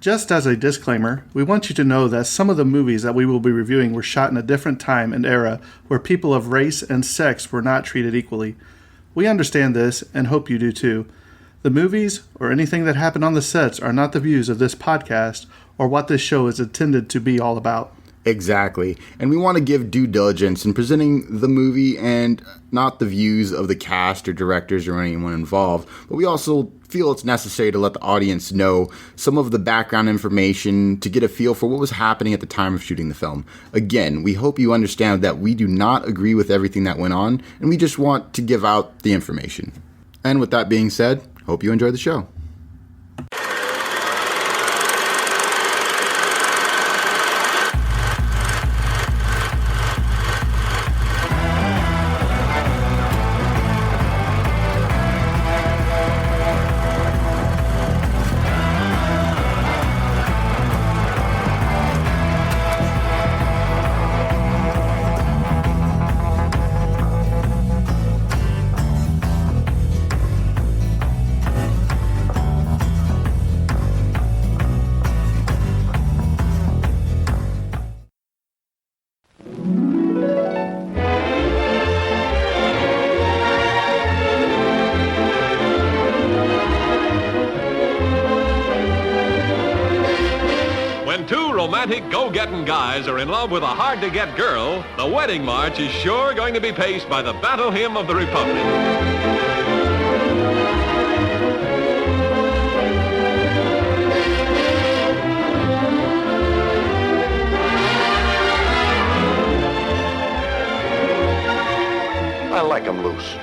Just as a disclaimer, we want you to know that some of the movies that we will be reviewing were shot in a different time and era where people of race and sex were not treated equally. We understand this and hope you do too. The movies or anything that happened on the sets are not the views of this podcast or what this show is intended to be all about. Exactly. And we want to give due diligence in presenting the movie and not the views of the cast or directors or anyone involved. But we also feel it's necessary to let the audience know some of the background information to get a feel for what was happening at the time of shooting the film. Again, we hope you understand that we do not agree with everything that went on, and we just want to give out the information. And with that being said, hope you enjoy the show. Go-getting guys are in love with a hard-to-get girl, the wedding march is sure going to be paced by the battle hymn of the Republic. I like 'em loose.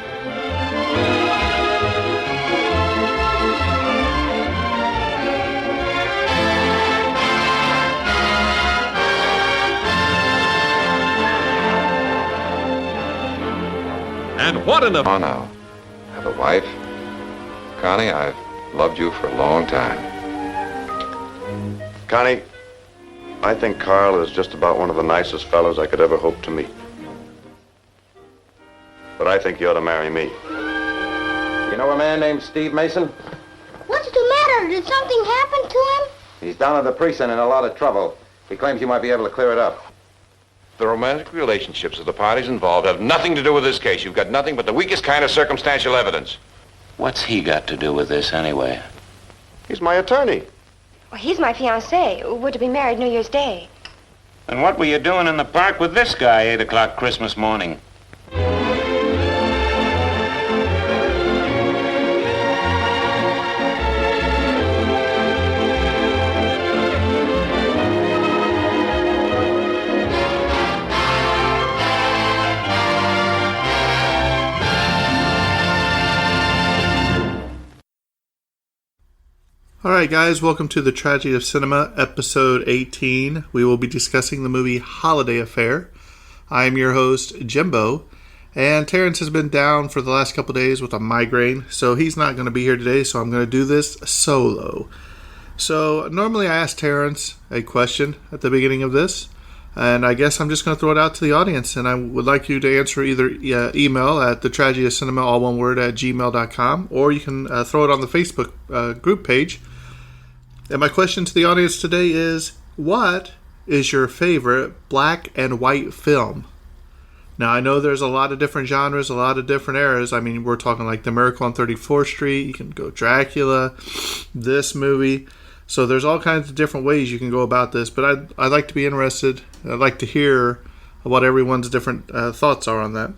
And what an... Oh, now. Have a wife? Connie, I've loved you for a long time. Connie, I think Carl is just about one of the nicest fellows I could ever hope to meet. But I think you ought to marry me. You know a man named Steve Mason? What's the matter? Did something happen to him? He's down at the precinct in a lot of trouble. He claims you might be able to clear it up. The romantic relationships of the parties involved have nothing to do with this case. You've got nothing but the weakest kind of circumstantial evidence. What's he got to do with this anyway? He's my attorney. Well, he's my fiancé. We're to be married New Year's Day. And what were you doing in the park with this guy 8 o'clock Christmas morning? Alright guys, welcome to the Tragedy of Cinema, episode 18. We will be discussing the movie Holiday Affair. I am your host, Jimbo, and Terrence has been down for the last couple days with a migraine, so he's not going to be here today, so I'm going to do this solo. So, normally I ask Terrence a question at the beginning of this, and I guess I'm just going to throw it out to the audience, and I would like you to answer either email at thetragedyofcinema, all one word, at gmail.com, or you can throw it on the Facebook group page. And my question to the audience today is, what is your favorite black and white film? Now, I know there's a lot of different genres, a lot of different eras. I mean, we're talking like The Miracle on 34th Street. You can go Dracula, this movie. So there's all kinds of different ways you can go about this. But I'd like to be interested. I'd like to hear what everyone's different thoughts are on that.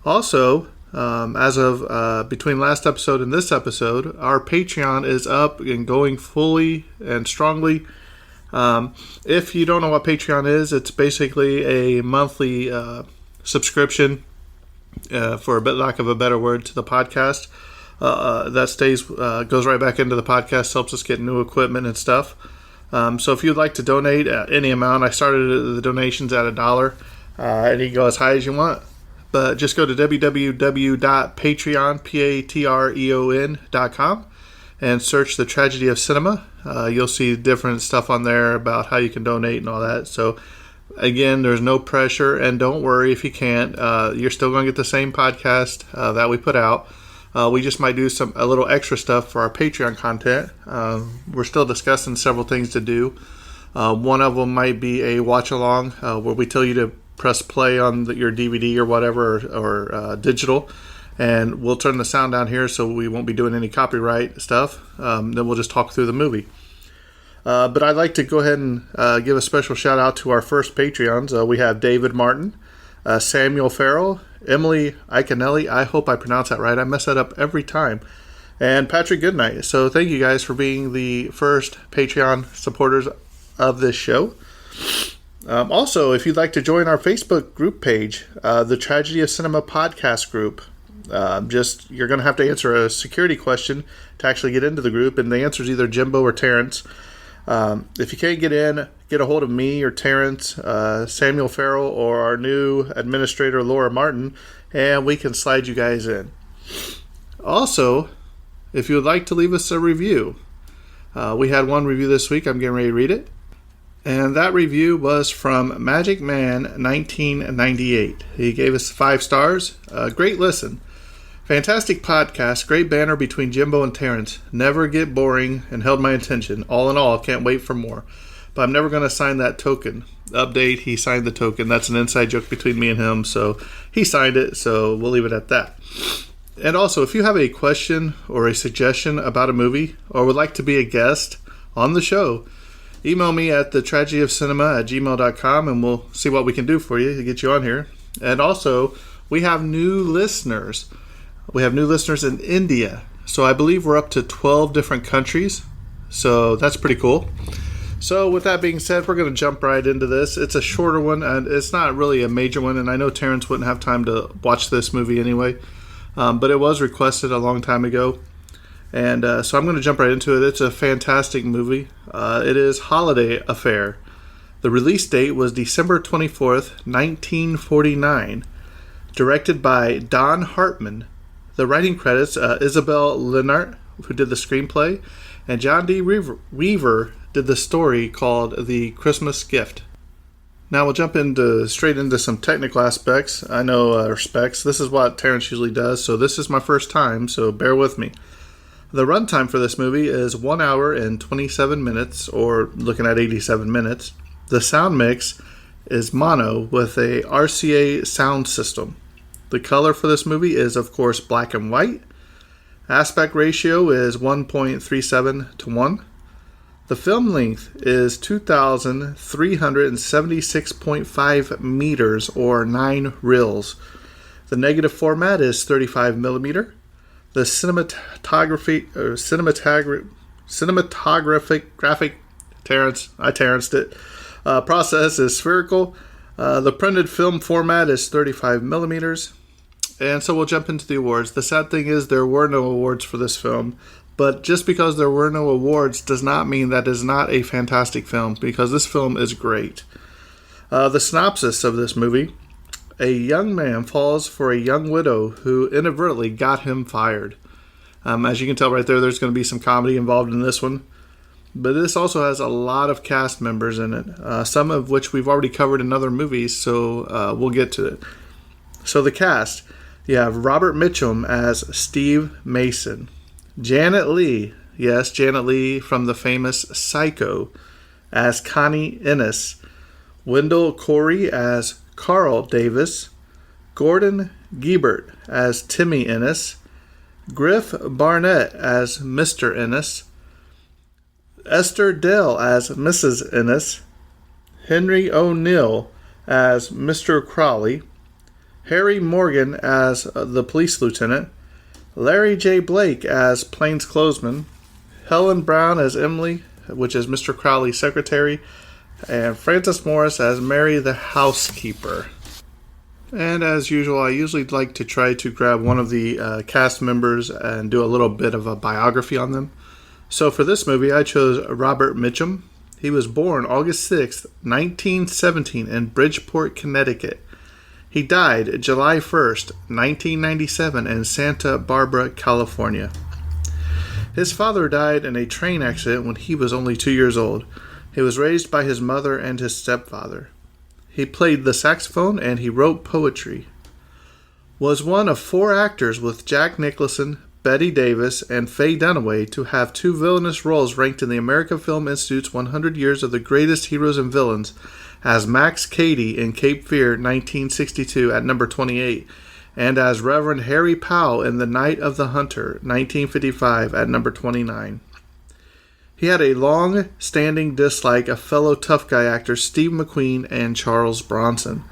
Also, as of between last episode and this episode, our Patreon is up and going fully and strongly. If you don't know what Patreon is, it's basically a monthly subscription, for a bit lack of a better word, to the podcast. That stays goes right back into the podcast, helps us get new equipment and stuff. So if you'd like to donate any amount, I started the donations at $1, and you can go as high as you want. But just go to www.patreon.com and search The Tragedy of Cinema. You'll see different stuff on there about how you can donate and all that. So again, there's no pressure, and don't worry if you can't. You're still going to get the same podcast that we put out. We just might do a little extra stuff for our Patreon content. We're still discussing several things to do. One of them might be a watch along where we tell you to press play on your DVD or whatever or digital, and we'll turn the sound down here so we won't be doing any copyright stuff. Then we'll just talk through the movie. But I'd like to go ahead and give a special shout out to our first Patreons. We have David Martin, Samuel Farrell, Emily Iconelli, I hope I pronounced that right. I mess that up every time. And Patrick Goodnight. So thank you guys for being the first Patreon supporters of this show. Also, if you'd like to join our Facebook group page, the Tragedy of Cinema podcast group, you're going to have to answer a security question to actually get into the group, and the answer is either Jimbo or Terrence. If you can't get in, get a hold of me or Terrence, Samuel Farrell, or our new administrator, Laura Martin, and we can slide you guys in. Also, if you would like to leave us a review, we had one review this week. I'm getting ready to read it. And that review was from Magic Man 1998. He gave us 5 stars. Great listen. Fantastic podcast. Great banter between Jimbo and Terrence. Never get boring and held my attention. All in all, can't wait for more. But I'm never going to sign that token. Update, he signed the token. That's an inside joke between me and him. So he signed it, so we'll leave it at that. And also, if you have a question or a suggestion about a movie or would like to be a guest on the show, email me at thetragedyofcinema@gmail.com and we'll see what we can do for you to get you on here. And also, we have new listeners. We have new listeners in India. So I believe we're up to 12 different countries. So that's pretty cool. So with that being said, we're going to jump right into this. It's a shorter one, and it's not really a major one. And I know Terrence wouldn't have time to watch this movie anyway. But it was requested a long time ago. And so I'm going to jump right into it. It's a fantastic movie. It is Holiday Affair. The release date was December 24th, 1949. Directed by Don Hartman. The writing credits, Isabel Lennart, who did the screenplay, and John D. Weaver did the story called The Christmas Gift. Now we'll jump straight into some technical aspects. I know specs. This is what Terrence usually does, so this is my first time, so bear with me. The runtime for this movie is 1 hour and 27 minutes, or looking at 87 minutes. The sound mix is mono with a RCA sound system. The color for this movie is, of course, black and white. Aspect ratio is 1.37 to 1. The film length is 2,376.5 meters, or 9 reels. The negative format is 35 millimeter. The cinematographic process is spherical. The printed film format is 35 millimeters. And so we'll jump into the awards. The sad thing is there were no awards for this film. But just because there were no awards does not mean that is not a fantastic film, because this film is great. The synopsis of this movie: a young man falls for a young widow who inadvertently got him fired. As you can tell right there, there's going to be some comedy involved in this one. But this also has a lot of cast members in it, some of which we've already covered in other movies, so we'll get to it. So the cast: you have Robert Mitchum as Steve Mason. Janet Leigh, yes, Janet Leigh from the famous Psycho, as Connie Ennis. Wendell Corey as Carl Davis. Gordon Gebert as Timmy Ennis. Griff Barnett as Mr. Ennis. Esther Dell as Mrs. Ennis. Henry O'Neill as Mr. Crowley. Harry Morgan as the police lieutenant. Larry J. Blake as plainclothesman, Helen Brown as Emily, which is Mr. Crowley's secretary, and Frances Morris as Mary the housekeeper. And as usual, I usually like to try to grab one of the cast members and do a little bit of a biography on them. So for this movie, I chose Robert Mitchum. He was born August 6th, 1917 in Bridgeport, Connecticut. He died July 1st, 1997 in Santa Barbara, California. His father died in a train accident when he was only 2 years old. He was raised by his mother and his stepfather. He played the saxophone and he wrote poetry. was one of 4 actors with Jack Nicholson, Bette Davis, and Faye Dunaway to have 2 villainous roles ranked in the American Film Institute's 100 Years of the Greatest Heroes and Villains as Max Cady in Cape Fear 1962 at number 28 and as Reverend Harry Powell in The Night of the Hunter 1955 at number 29. He had a long-standing dislike of fellow tough guy actors Steve McQueen and Charles Bronson.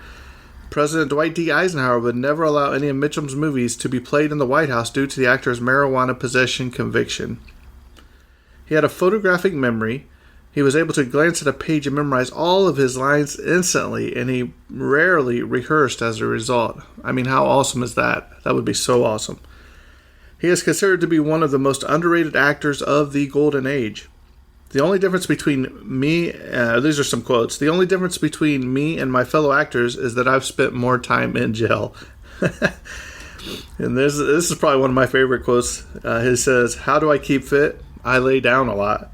President Dwight D. Eisenhower would never allow any of Mitchum's movies to be played in the White House due to the actor's marijuana possession conviction. He had a photographic memory. He was able to glance at a page and memorize all of his lines instantly, and he rarely rehearsed as a result. I mean, how awesome is that? That would be so awesome. He is considered to be one of the most underrated actors of the Golden Age. The only difference between me, these are some quotes, the only difference between me and my fellow actors is that I've spent more time in jail. And this is probably one of my favorite quotes. He says, "How do I keep fit? I lay down a lot."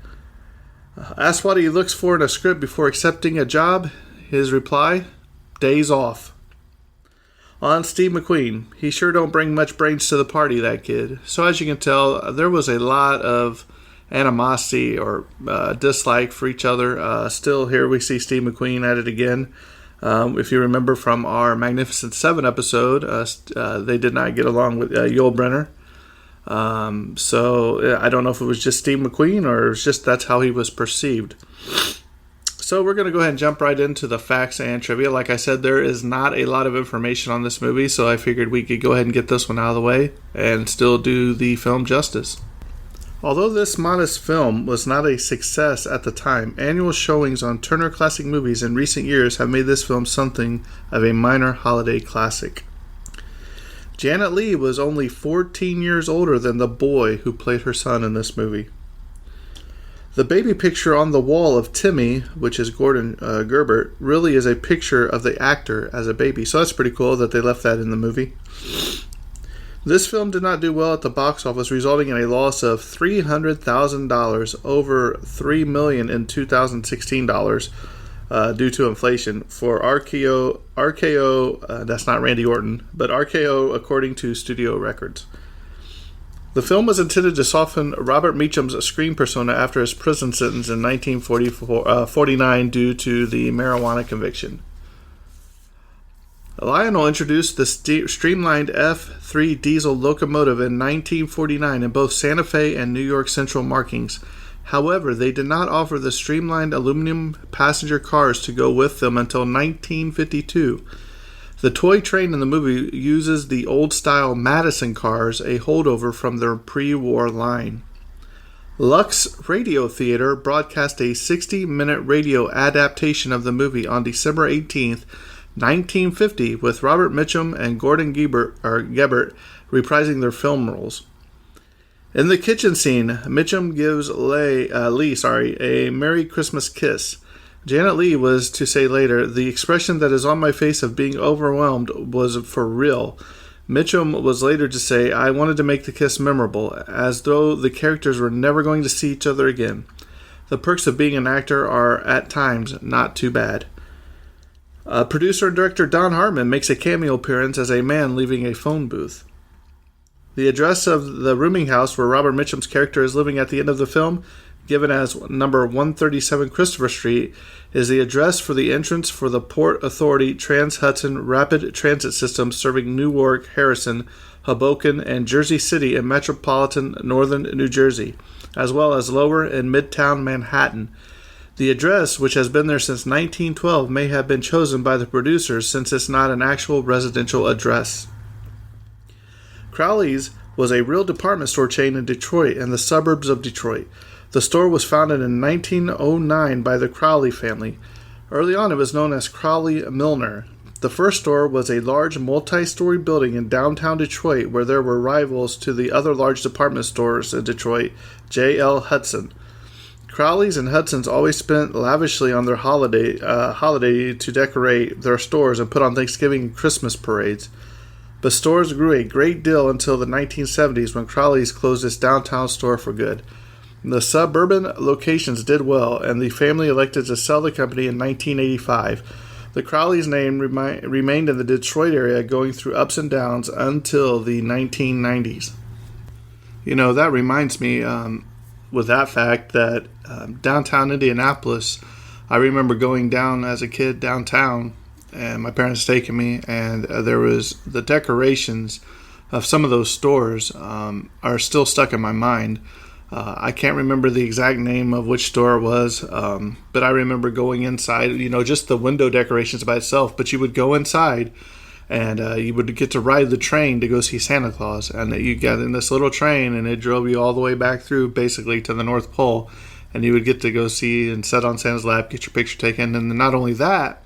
Asked what he looks for in a script before accepting a job, his reply, days off. On Steve McQueen, he sure don't bring much brains to the party, that kid. So as you can tell, there was a lot of animosity or dislike for each other. Still, here we see Steve McQueen at it again. If you remember from our Magnificent Seven episode, they did not get along with Yul Brynner. So I don't know if it was just Steve McQueen or it was just that's how he was perceived. So we're going to go ahead and jump right into the facts and trivia. Like I said, there is not a lot of information on this movie, so I figured we could go ahead and get this one out of the way and still do the film justice. Although this modest film was not a success at the time, annual showings on Turner Classic Movies in recent years have made this film something of a minor holiday classic. Janet Leigh was only 14 years older than the boy who played her son in this movie. The baby picture on the wall of Timmy, which is Gordon Gerbert, really is a picture of the actor as a baby, so that's pretty cool that they left that in the movie. This film did not do well at the box office, resulting in a loss of $300,000, over $3 million in 2016 dollars, due to inflation for RKO. That's not Randy Orton, but RKO according to Studio Records. The film was intended to soften Robert Mitchum's screen persona after his prison sentence in 1949 due to the marijuana conviction. Lionel introduced the streamlined F3 diesel locomotive in 1949 in both Santa Fe and New York Central markings. However, they did not offer the streamlined aluminum passenger cars to go with them until 1952. The toy train in the movie uses the old-style Madison cars, a holdover from their pre-war line. Lux Radio Theater broadcast a 60-minute radio adaptation of the movie on December 18th, 1950, with Robert Mitchum and Gordon Gebert reprising their film roles. In the kitchen scene, Mitchum gives Lee a Merry Christmas kiss. Janet Leigh was to say later, "The expression that is on my face of being overwhelmed was for real." Mitchum was later to say, "I wanted to make the kiss memorable, as though the characters were never going to see each other again. The perks of being an actor are, at times, not too bad." Producer and director Don Hartman makes a cameo appearance as a man leaving a phone booth. The address of the rooming house where Robert Mitchum's character is living at the end of the film, given as number 137 Christopher Street, is the address for the entrance for the Port Authority Trans-Hudson Rapid Transit System serving Newark, Harrison, Hoboken, and Jersey City in metropolitan northern New Jersey, as well as lower and midtown Manhattan. The address, which has been there since 1912, may have been chosen by the producers since it's not an actual residential address. Crowley's was a real department store chain in Detroit and the suburbs of Detroit. The store was founded in 1909 by the Crowley family. Early on, it was known as Crowley Milner. The first store was a large multi-story building in downtown Detroit where there were rivals to the other large department stores in Detroit, J.L. Hudson. Crowley's and Hudson's always spent lavishly on their holiday to decorate their stores and put on Thanksgiving and Christmas parades. But stores grew a great deal until the 1970s when Crowley's closed its downtown store for good. The suburban locations did well, and the family elected to sell the company in 1985. The Crowleys' name remained in the Detroit area, going through ups and downs until the 1990s. You know, that reminds me, with that fact, that downtown Indianapolis, I remember going down as a kid downtown, and my parents taking me, and there was the decorations of some of those stores are still stuck in my mind. I can't remember the exact name of which store it was, but I remember going inside, you know, just the window decorations by itself, but you would go inside and you would get to ride the train to go see Santa Claus, and you got in this little train and it drove you all the way back through basically to the North Pole, and you would get to go see and sit on Santa's lap, get your picture taken, and not only that,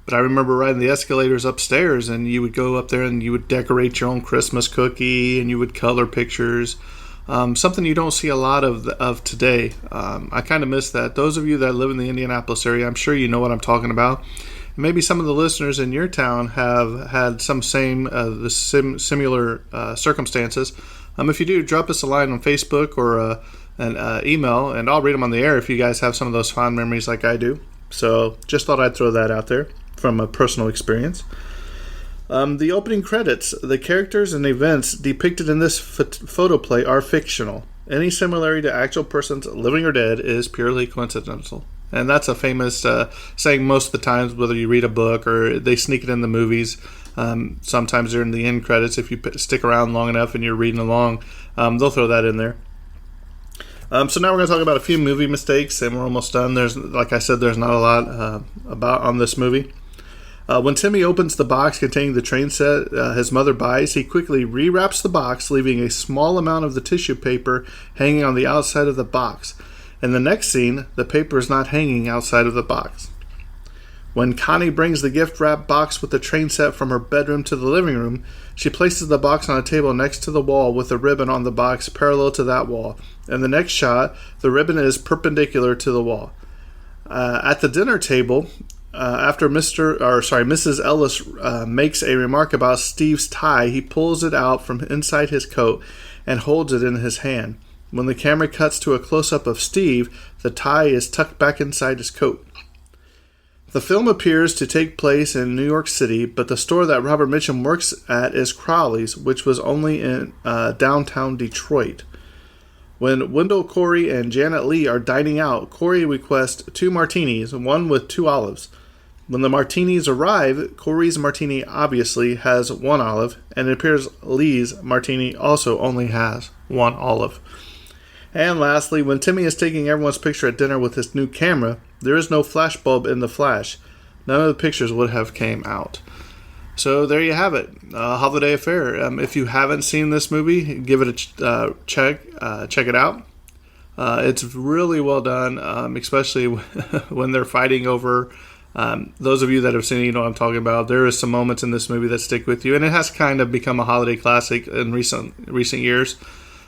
but I remember riding the escalators upstairs, and you would go up there and you would decorate your own Christmas cookie, and you would color pictures. Something you don't see a lot of today. I kind of miss that. Those of you that live in the Indianapolis area, I'm sure you know what I'm talking about. Maybe some of the listeners in your town have had some similar circumstances. If you do, drop us a line on Facebook or an email, and I'll read them on the air if you guys have some of those fond memories like I do. So just thought I'd throw that out there from a personal experience. The opening credits. The characters and events depicted in this photo play are fictional. Any similarity to actual persons, living or dead, is purely coincidental. And that's a famous saying most of the times, whether you read a book or they sneak it in the movies. Sometimes they're in the end credits. If you stick around long enough and you're reading along, they'll throw that in there. So now we're going to talk about a few movie mistakes, and we're almost done. Like I said, there's not a lot about on this movie. When Timmy opens the box containing the train set his mother buys, he quickly rewraps the box, leaving a small amount of the tissue paper hanging on the outside of the box. In the next scene, the paper is not hanging outside of the box. When Connie brings the gift-wrapped box with the train set from her bedroom to the living room, she places the box on a table next to the wall with the ribbon on the box parallel to that wall. In the next shot, the ribbon is perpendicular to the wall. At the dinner table, after Mrs. Ellis makes a remark about Steve's tie, he pulls it out from inside his coat and holds it in his hand. When the camera cuts to a close-up of Steve, the tie is tucked back inside his coat. The film appears to take place in New York City, but the store that Robert Mitchum works at is Crowley's, which was only in downtown Detroit. When Wendell Corey and Janet Leigh are dining out, Corey requests 2 martinis, one with 2 olives. When the martinis arrive, Corey's martini obviously has 1 olive, and it appears Lee's martini also only has 1 olive. And lastly, when Timmy is taking everyone's picture at dinner with his new camera, there is no flash bulb in the flash. None of the pictures would have came out. So there you have it, Holiday Affair. If you haven't seen this movie, give it a check it out. It's really well done, especially when they're fighting over. Those of you that have seen it, you know what I'm talking about. There is some moments in this movie that stick with you, and it has kind of become a holiday classic in recent years.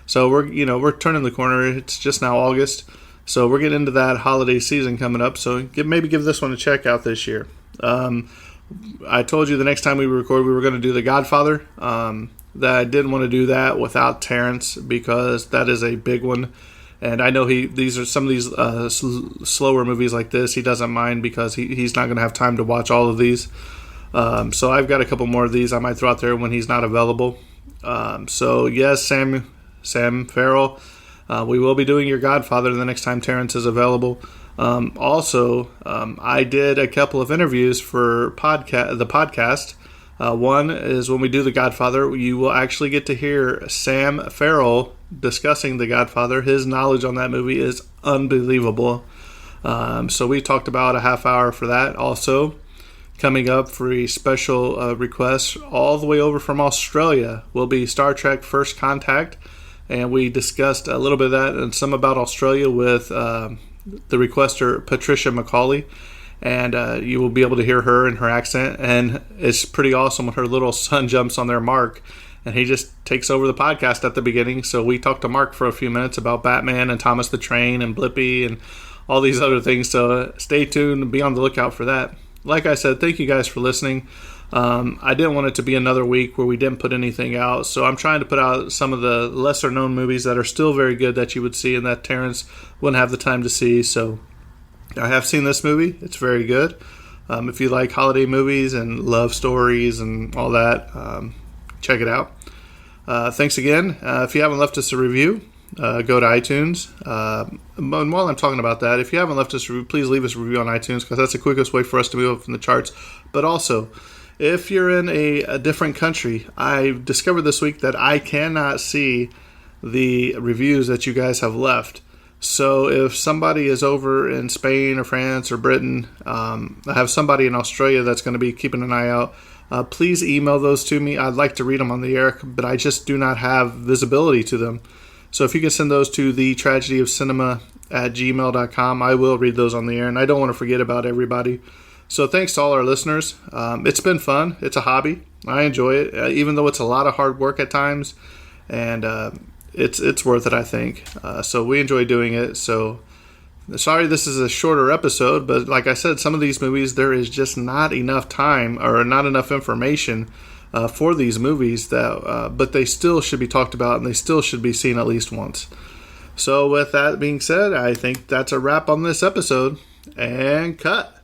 So we're turning the corner. It's just now August, so we're getting into that holiday season coming up. So maybe give this one a check out this year. I told you the next time we record, we were going to do The Godfather. That I didn't want to do that without Terrence because that is a big one. And I know these are some of these slower movies like this. He doesn't mind because he's not going to have time to watch all of these. So I've got a couple more of these I might throw out there when he's not available. So yes, Sam Farrell, we will be doing your Godfather the next time Terrence is available. Also, I did a couple of interviews for the podcast. One is when we do The Godfather, you will actually get to hear Sam Farrell discussing The Godfather. His knowledge on that movie is unbelievable. So we talked about a half hour for that. Also, coming up for a special request all the way over from Australia will be Star Trek First Contact. And we discussed a little bit of that and some about Australia with the requester Patricia McCauley. And you will be able to hear her and her accent. And it's pretty awesome when her little son jumps on there, Mark. And he just takes over the podcast at the beginning. So we talked to Mark for a few minutes about Batman and Thomas the Train and Blippi and all these other things. So stay tuned and be on the lookout for that. Like I said, thank you guys for listening. I didn't want it to be another week where we didn't put anything out, so I'm trying to put out some of the lesser known movies that are still very good that you would see and that Terrence wouldn't have the time to see. So I have seen this movie. It's very good. If you like holiday movies and love stories and all that, check it out. Thanks again. If you haven't left us a review, go to iTunes. And while I'm talking about that, if you haven't left us a review, please leave us a review on iTunes, because that's the quickest way for us to move up from the charts. But also, if you're in a different country, I discovered this week that I cannot see the reviews that you guys have left. So if somebody is over in Spain or France or Britain, I have somebody in Australia that's going to be keeping an eye out. Please email those to me. I'd like to read them on the air, but I just do not have visibility to them. So if you can send those to thetragedyofcinema@gmail.com, I will read those on the air, and I don't want to forget about everybody. So thanks to all our listeners. It's been fun. It's a hobby. I enjoy it, even though it's a lot of hard work at times, and it's worth it, I think. So we enjoy doing it. So sorry this is a shorter episode, but like I said, some of these movies, there is just not enough time or not enough information for these movies, but they still should be talked about, and they still should be seen at least once. So with that being said, I think that's a wrap on this episode, and cut.